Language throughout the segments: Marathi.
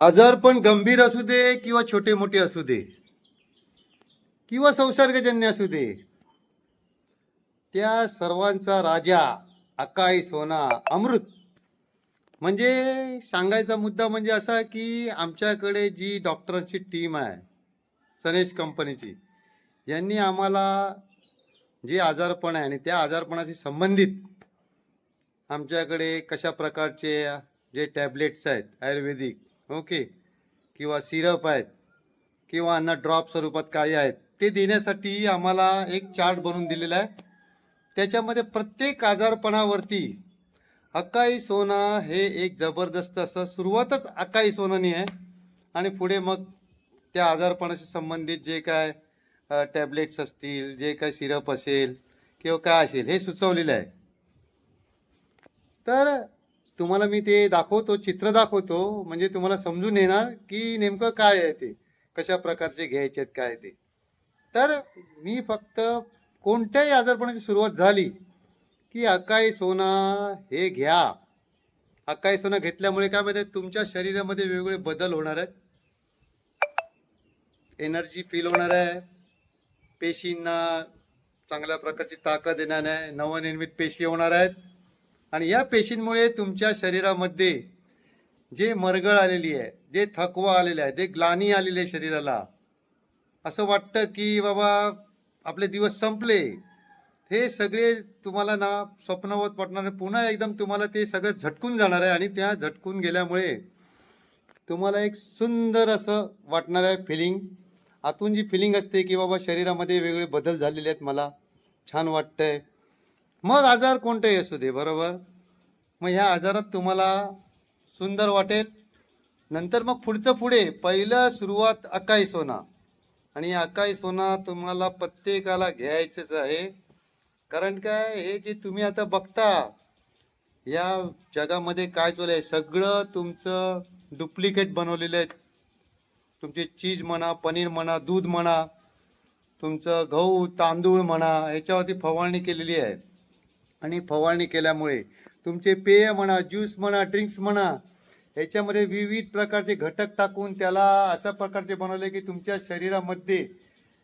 आजार पण गंभीर असू दे किंवा छोटे मोठे असू दे किंवा संसर्गजन्य असू दे, त्या सर्वांचा राजा अकाई सोना अमृत. म्हणजे सांगायचा मुद्दा म्हणजे असा की आमच्याकडे जी डॉक्टरांची टीम आहे सनेज कंपनीची, यांनी आम्हाला जे आजारपण आहे आणि त्या आजारपणाशी संबंधित आमच्याकडे कशा प्रकारचे जे टॅबलेट्स आहेत आयुर्वेदिक, ओके, किंवा सिरप आहेत किंवा अन्न ड्रॉप स्वरूपात काही आहेत, ते देण्यासाठी आम्हाला एक चार्ट बनवून दिलेला आहे. त्याच्यामध्ये प्रत्येक आजारपणावरती अकाई सोना हे एक जबरदस्त असं सुरुवातच अकाई सोनानी आहे आणि पुढे मग त्या आजारपणाशी संबंधित जे काय टॅबलेट्स असतील, जे काय सिरप असेल किंवा काय असेल, हे सुचवलेलं आहे. तर तुम्हाला मी ते दाखवतो, चित्र दाखवतो, म्हणजे तुम्हाला समजून येणार की नेमकं काय आहे ते, कशा प्रकारचे घ्यायचे आहेत काय ते. तर मी फक्त कोणत्याही आजारपणाची सुरुवात झाली की अकाई सोना हे घ्या. अकाई सोना घेतल्यामुळे काय माहिती, तुमच्या शरीरामध्ये वेगवेगळे बदल होणार आहेत, एनर्जी फील होणार आहे, पेशींना चांगल्या प्रकारची ताकद येणार आहे, नवनिर्मित पेशी होणार आहेत. आणि या पेशींमुळे तुमच्या शरीरामध्ये जे मरगळ आलेली आहे, जे थकवा आलेला आहे, जे ग्लानी आलेली आहे शरीराला, असं वाटतं की बाबा आपले दिवस संपले, हे सगळे तुम्हाला ना स्वप्नवत वाटणार, पुन्हा एकदम तुम्हाला ते सगळं झटकून जाणार आहे. आणि त्या झटकून गेल्यामुळे तुम्हाला एक सुंदर असं वाटणार आहे फिलिंग, आतून जी फिलिंग असते की बाबा शरीरामध्ये वेगवेगळे बदल झालेले आहेत, मला छान वाटतंय. मग आजार कोणताही असू दे, बरोबर, मग ह्या आजारात तुम्हाला सुंदर वाटेल. नंतर मग पुढचं पुढे, पहिलं सुरुवात अकाई सोना. आणि अकाई सोना तुम्हाला प्रत्येकाला घ्यायचंच आहे. कारण काय, हे जे तुम्ही आता बघता या जगामध्ये काय चालू आहे, सगळं तुमचं डुप्लिकेट बनवलेलं आहे. तुमचे चीज म्हणा, पनीर म्हणा, दूध म्हणा, तुमचं गहू तांदूळ म्हणा, याच्यावरती फवारणी केलेली आहे. आणि फवारणी केल्यामुळे तुमचे पेय म्हणा, ज्यूस म्हणा, ड्रिंक्स म्हणा, याच्यामध्ये विविध प्रकारचे घटक टाकून त्याला अशा प्रकारचे बनवले की तुमच्या शरीरामध्ये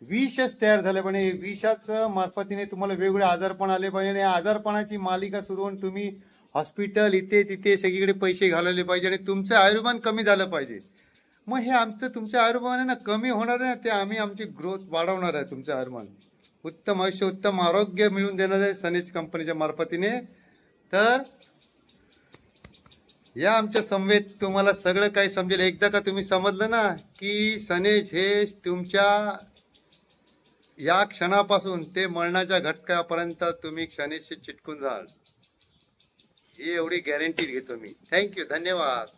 विषच तयार झाले पाहिजे. विषाचं मार्फतीने तुम्हाला वेगवेगळे आजारपण आले पाहिजे आणि आजारपणाची मालिका सुरू होऊन तुम्ही हॉस्पिटल इथे तिथे सगळीकडे पैसे घालवले पाहिजे आणि तुमचं आयुर्मान कमी झालं पाहिजे. मग हे आमचं तुमचं आयुर्मान आहे ना कमी होणार आहे, ते आम्ही आमची ग्रोथ वाढवणार आहे. तुमचं आयुर्मान, उत्तम आयुष्य, उत्तम आरोग्य मिळून देणार आहे सनेज कंपनीच्या मार्फतीने. तर या आमच्या समवेत तुम्हाला सगळं काही समजेल. एकदा का तुम्ही समजलं ना की सनेज हे तुमच्या या क्षणापासून ते मरणाच्या घटकापर्यंत तुम्ही सनेजशी चिटकून जाल, ही एवढी गॅरंटी घेतो मी. थँक्यू, धन्यवाद.